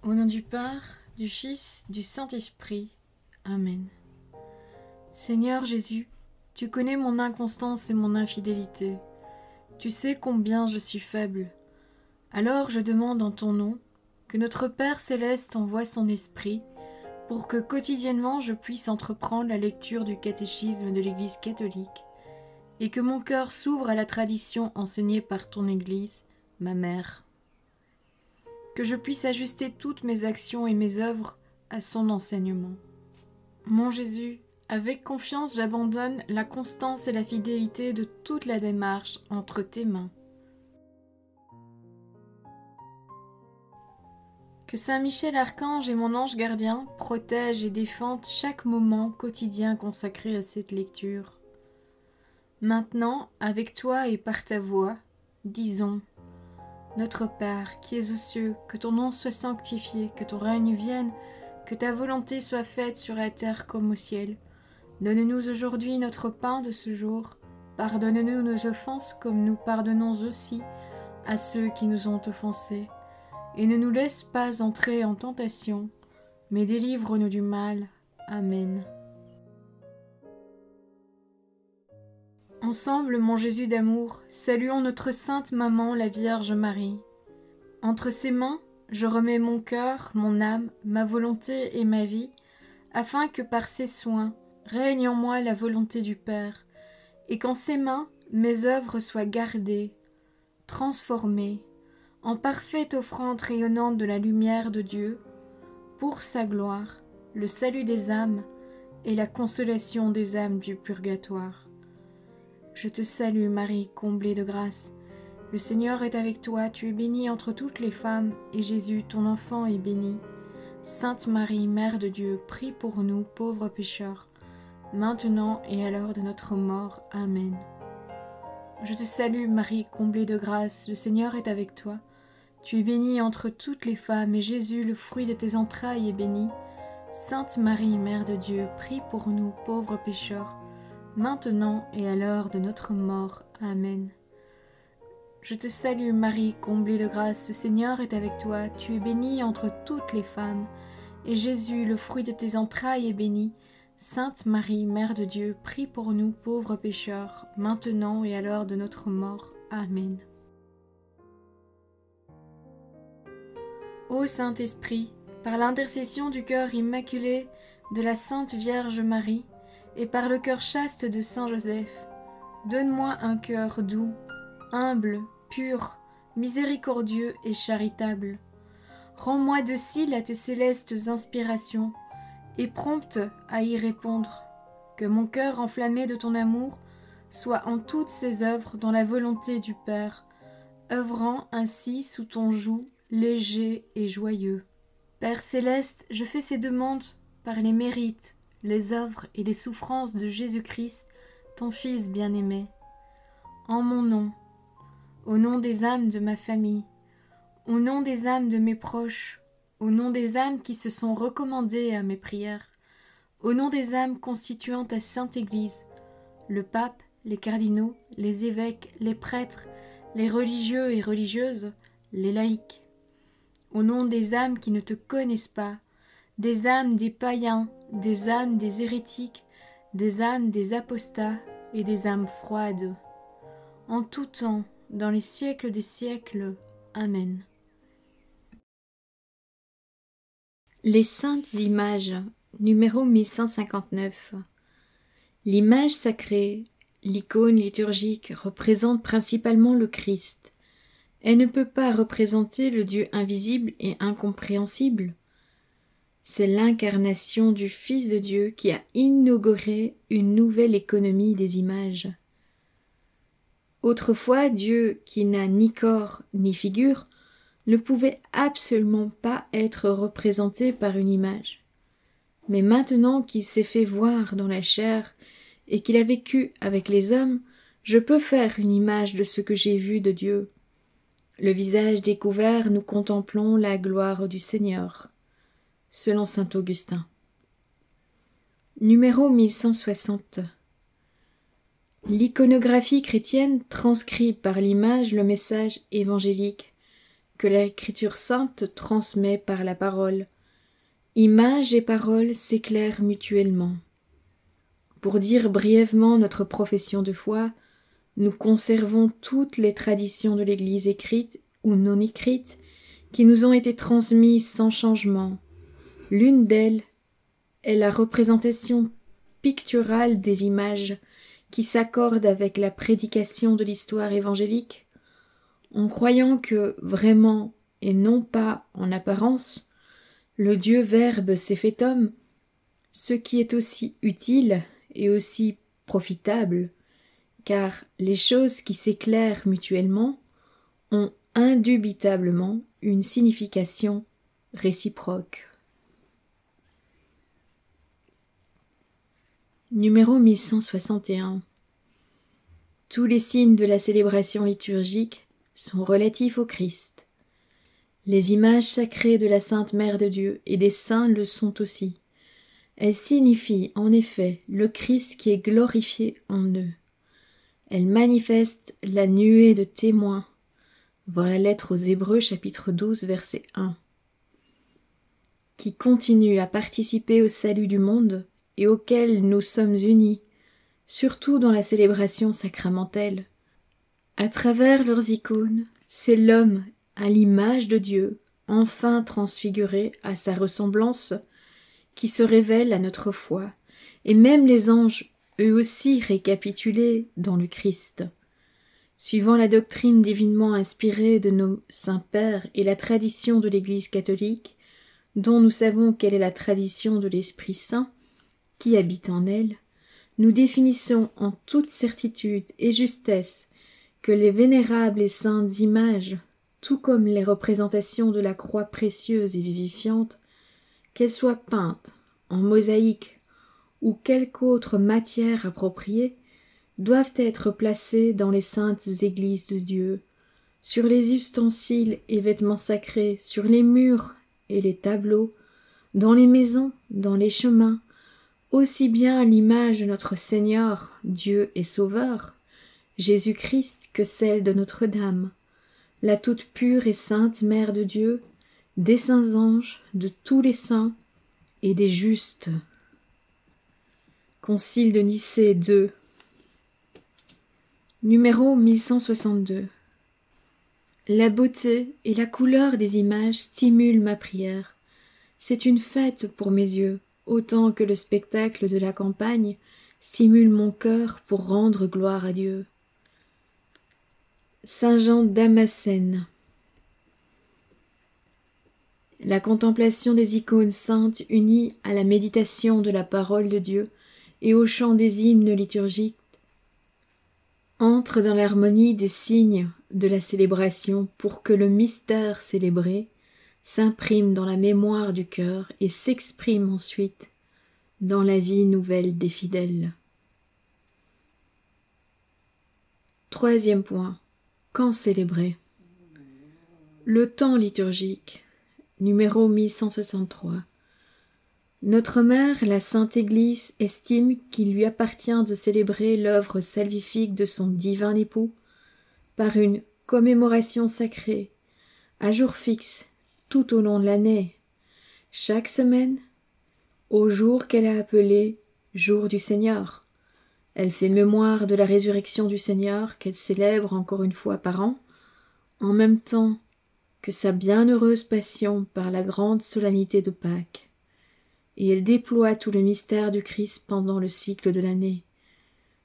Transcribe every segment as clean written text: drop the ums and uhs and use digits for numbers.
Au nom du Père, du Fils, du Saint-Esprit. Amen. Seigneur Jésus, tu connais mon inconstance et mon infidélité. Tu sais combien je suis faible. Alors je demande en ton nom que notre Père céleste envoie son Esprit pour que quotidiennement je puisse entreprendre la lecture du catéchisme de l'Église catholique et que mon cœur s'ouvre à la tradition enseignée par ton Église, ma mère. Que je puisse ajuster toutes mes actions et mes œuvres à son enseignement. Mon Jésus, avec confiance j'abandonne la constance et la fidélité de toute la démarche entre tes mains. Que Saint Michel Archange et mon ange gardien protègent et défendent chaque moment quotidien consacré à cette lecture. Maintenant, avec toi et par ta voix, disons: Notre Père, qui es aux cieux, que ton nom soit sanctifié, que ton règne vienne, que ta volonté soit faite sur la terre comme au ciel. Donne-nous aujourd'hui notre pain de ce jour. Pardonne-nous nos offenses comme nous pardonnons aussi à ceux qui nous ont offensés. Et ne nous laisse pas entrer en tentation, mais délivre-nous du mal. Amen. Ensemble, mon Jésus d'amour, saluons notre sainte maman, la Vierge Marie. Entre ses mains, je remets mon cœur, mon âme, ma volonté et ma vie, afin que par ses soins règne en moi la volonté du Père, et qu'en ses mains mes œuvres soient gardées, transformées, en parfaite offrande rayonnante de la lumière de Dieu, pour sa gloire, le salut des âmes et la consolation des âmes du purgatoire. Je te salue Marie, comblée de grâce. Le Seigneur est avec toi, tu es bénie entre toutes les femmes, et Jésus, ton enfant, est béni. Sainte Marie, Mère de Dieu, prie pour nous, pauvres pécheurs, maintenant et à l'heure de notre mort. Amen. Je te salue Marie, comblée de grâce, le Seigneur est avec toi. Tu es bénie entre toutes les femmes, et Jésus, le fruit de tes entrailles, est béni. Sainte Marie, Mère de Dieu, prie pour nous, pauvres pécheurs, maintenant et à l'heure de notre mort. Amen. Je te salue Marie, comblée de grâce, le Seigneur est avec toi, tu es bénie entre toutes les femmes, et Jésus, le fruit de tes entrailles, est béni. Sainte Marie, Mère de Dieu, prie pour nous pauvres pécheurs, maintenant et à l'heure de notre mort. Amen. Ô Saint-Esprit, par l'intercession du cœur immaculé de la Sainte Vierge Marie, et par le cœur chaste de Saint Joseph, donne-moi un cœur doux, humble, pur, miséricordieux et charitable. Rends-moi docile à tes célestes inspirations, et prompte à y répondre. Que mon cœur enflammé de ton amour soit en toutes ses œuvres dans la volonté du Père, œuvrant ainsi sous ton joug léger et joyeux. Père céleste, je fais ces demandes par les mérites, les œuvres et les souffrances de Jésus-Christ, ton Fils bien-aimé. En mon nom, au nom des âmes de ma famille, au nom des âmes de mes proches, au nom des âmes qui se sont recommandées à mes prières, au nom des âmes constituant ta Sainte Église, le pape, les cardinaux, les évêques, les prêtres, les religieux et religieuses, les laïcs, au nom des âmes qui ne te connaissent pas, des âmes des païens, des âmes des hérétiques, des âmes des apostats et des âmes froides, en tout temps, dans les siècles des siècles. Amen. Les Saintes Images, numéro 1159. L'image sacrée, l'icône liturgique, représente principalement le Christ. Elle ne peut pas représenter le Dieu invisible et incompréhensible. C'est l'incarnation du Fils de Dieu qui a inauguré une nouvelle économie des images. Autrefois, Dieu, qui n'a ni corps ni figure, ne pouvait absolument pas être représenté par une image. Mais maintenant qu'il s'est fait voir dans la chair et qu'il a vécu avec les hommes, je peux faire une image de ce que j'ai vu de Dieu. Le visage découvert, nous contemplons la gloire du Seigneur. Selon saint Augustin. Numéro 1160. L'iconographie chrétienne transcrit par l'image le message évangélique que l'Écriture sainte transmet par la parole. Image et parole s'éclairent mutuellement. Pour dire brièvement notre profession de foi, nous conservons toutes les traditions de l'Église écrites ou non écrites qui nous ont été transmises sans changement. L'une d'elles est la représentation picturale des images qui s'accordent avec la prédication de l'histoire évangélique, en croyant que, vraiment, et non pas en apparence, le Dieu Verbe s'est fait homme, ce qui est aussi utile et aussi profitable, car les choses qui s'éclairent mutuellement ont indubitablement une signification réciproque. Numéro 1161. Tous les signes de la célébration liturgique sont relatifs au Christ. Les images sacrées de la Sainte Mère de Dieu et des saints le sont aussi. Elles signifient en effet le Christ qui est glorifié en eux. Elles manifestent la nuée de témoins. Voir la lettre aux Hébreux chapitre 12 verset 1. Qui continuent à participer au salut du monde et auxquels nous sommes unis, surtout dans la célébration sacramentelle. À travers leurs icônes, c'est l'homme, à l'image de Dieu, enfin transfiguré à sa ressemblance, qui se révèle à notre foi, et même les anges, eux aussi récapitulés dans le Christ. Suivant la doctrine divinement inspirée de nos saints-pères et la tradition de l'Église catholique, dont nous savons quelle est la tradition de l'Esprit Saint, qui habite en elle, nous définissons en toute certitude et justesse que les vénérables et saintes images, tout comme les représentations de la croix précieuse et vivifiante, qu'elles soient peintes, en mosaïque ou quelque autre matière appropriée, doivent être placées dans les saintes églises de Dieu, sur les ustensiles et vêtements sacrés, sur les murs et les tableaux, dans les maisons, dans les chemins, aussi bien à l'image de notre Seigneur, Dieu et Sauveur, Jésus-Christ, que celle de Notre-Dame, la toute pure et sainte Mère de Dieu, des saints anges, de tous les saints et des justes. Concile de Nicée 2. Numéro 1162. La beauté et la couleur des images stimulent ma prière. C'est une fête pour mes yeux, autant que le spectacle de la campagne stimule mon cœur pour rendre gloire à Dieu. Saint Jean Damascène. La contemplation des icônes saintes unies à la méditation de la parole de Dieu et au chant des hymnes liturgiques entre dans l'harmonie des signes de la célébration pour que le mystère célébré s'imprime dans la mémoire du cœur et s'exprime ensuite dans la vie nouvelle des fidèles. Troisième point. Quand célébrer? Le temps liturgique. Numéro 1163. Notre Mère, la Sainte Église, estime qu'il lui appartient de célébrer l'œuvre salvifique de son divin époux par une commémoration sacrée, à jour fixe, tout au long de l'année, chaque semaine, au jour qu'elle a appelé jour du Seigneur. Elle fait mémoire de la résurrection du Seigneur qu'elle célèbre encore une fois par an, en même temps que sa bienheureuse passion par la grande solennité de Pâques. Et elle déploie tout le mystère du Christ pendant le cycle de l'année.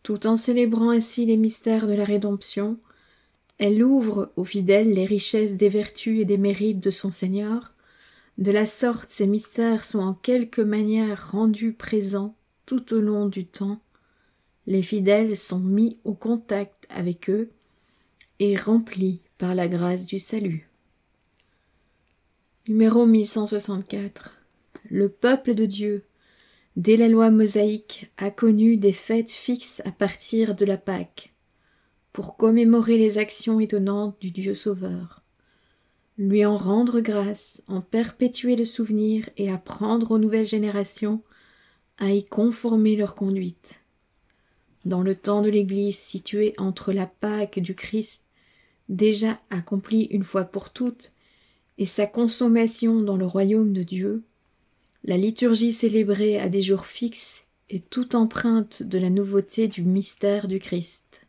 Tout en célébrant ainsi les mystères de la rédemption, elle ouvre aux fidèles les richesses des vertus et des mérites de son Seigneur. De la sorte, ces mystères sont en quelque manière rendus présents tout au long du temps. Les fidèles sont mis au contact avec eux et remplis par la grâce du salut. Numéro 1164. Le peuple de Dieu, dès la loi mosaïque, a connu des fêtes fixes à partir de la Pâque, pour commémorer les actions étonnantes du Dieu Sauveur, lui en rendre grâce, en perpétuer le souvenir et apprendre aux nouvelles générations à y conformer leur conduite. Dans le temps de l'Église situé entre la Pâque du Christ, déjà accomplie une fois pour toutes, et sa consommation dans le royaume de Dieu, la liturgie célébrée à des jours fixes est toute empreinte de la nouveauté du mystère du Christ.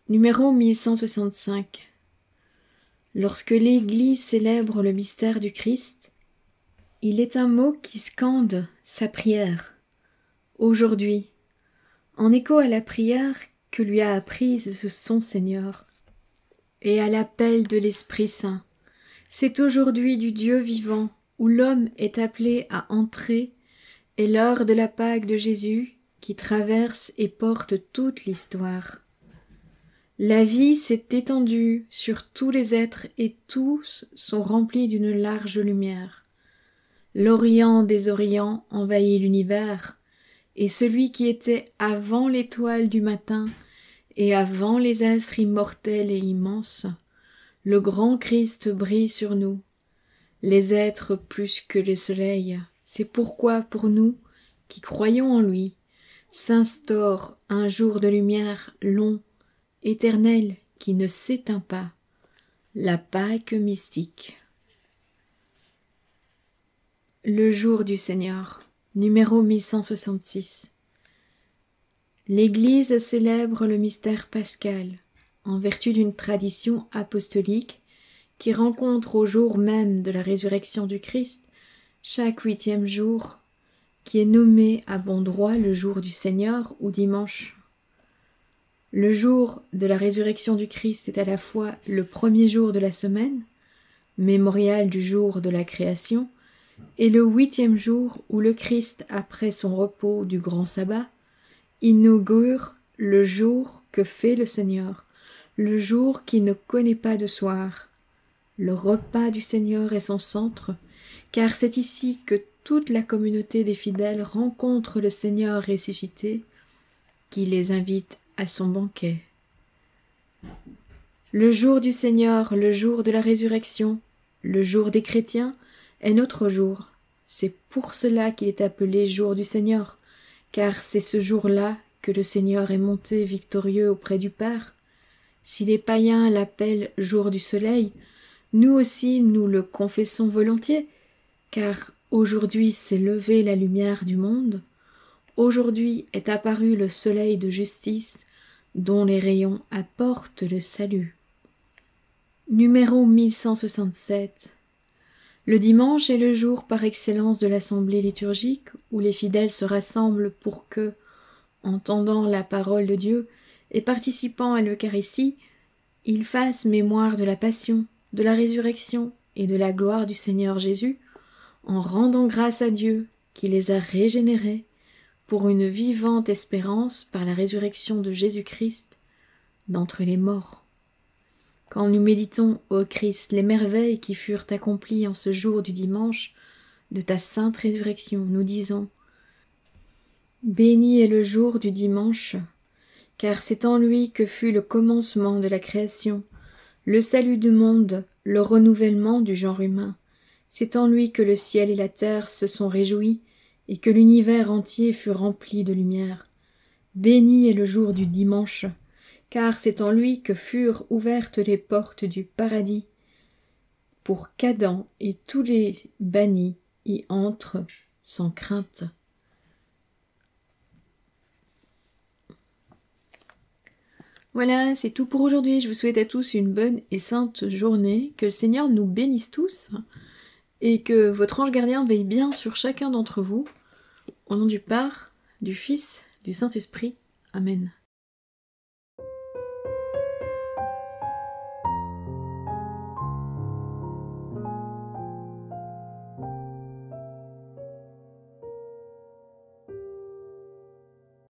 Numéro 1165. Lorsque l'Église célèbre le mystère du Christ, il est un mot qui scande sa prière. Aujourd'hui, en écho à la prière que lui a apprise son Seigneur, et à l'appel de l'Esprit Saint, c'est aujourd'hui du Dieu vivant où l'homme est appelé à entrer, et l'heure de la Pâque de Jésus qui traverse et porte toute l'histoire. La vie s'est étendue sur tous les êtres et tous sont remplis d'une large lumière. L'Orient des Orients envahit l'univers, et celui qui était avant l'étoile du matin et avant les astres immortels et immenses, le grand Christ brille sur nous, les êtres plus que le soleil. C'est pourquoi pour nous, qui croyons en lui, s'instaure un jour de lumière long, éternel, qui ne s'éteint pas, la Pâque mystique. Le jour du Seigneur, numéro 1166. L'Église célèbre le mystère pascal, en vertu d'une tradition apostolique qui rencontre au jour même de la résurrection du Christ, chaque 8e jour, qui est nommé à bon droit le jour du Seigneur ou dimanche. Le jour de la résurrection du Christ est à la fois le premier jour de la semaine, mémorial du jour de la création, et le 8e jour où le Christ, après son repos du grand sabbat, inaugure le jour que fait le Seigneur, le jour qui ne connaît pas de soir. Le repas du Seigneur est son centre, car c'est ici que toute la communauté des fidèles rencontre le Seigneur ressuscité, qui les invite à son banquet. Le jour du Seigneur, le jour de la résurrection, le jour des chrétiens, est notre jour. C'est pour cela qu'il est appelé jour du Seigneur, car c'est ce jour-là que le Seigneur est monté victorieux auprès du Père. Si les païens l'appellent jour du soleil, nous aussi nous le confessons volontiers, car aujourd'hui s'est levée la lumière du monde, aujourd'hui est apparu le soleil de justice, dont les rayons apportent le salut. Numéro 1167. Le dimanche est le jour par excellence de l'assemblée liturgique où les fidèles se rassemblent pour que, entendant la parole de Dieu et participant à l'Eucharistie, ils fassent mémoire de la passion, de la résurrection et de la gloire du Seigneur Jésus, en rendant grâce à Dieu qui les a régénérés pour une vivante espérance par la résurrection de Jésus-Christ d'entre les morts. Quand nous méditons, ô Christ, les merveilles qui furent accomplies en ce jour du dimanche de ta sainte résurrection, nous disons « Béni est le jour du dimanche, car c'est en lui que fut le commencement de la création, le salut du monde, le renouvellement du genre humain. C'est en lui que le ciel et la terre se sont réjouis et que l'univers entier fut rempli de lumière. Béni est le jour du dimanche, car c'est en lui que furent ouvertes les portes du paradis, pour qu'Adam et tous les bannis y entrent sans crainte. » Voilà, c'est tout pour aujourd'hui. Je vous souhaite à tous une bonne et sainte journée. Que le Seigneur nous bénisse tous et que votre ange gardien veille bien sur chacun d'entre vous. Au nom du Père, du Fils, du Saint-Esprit. Amen.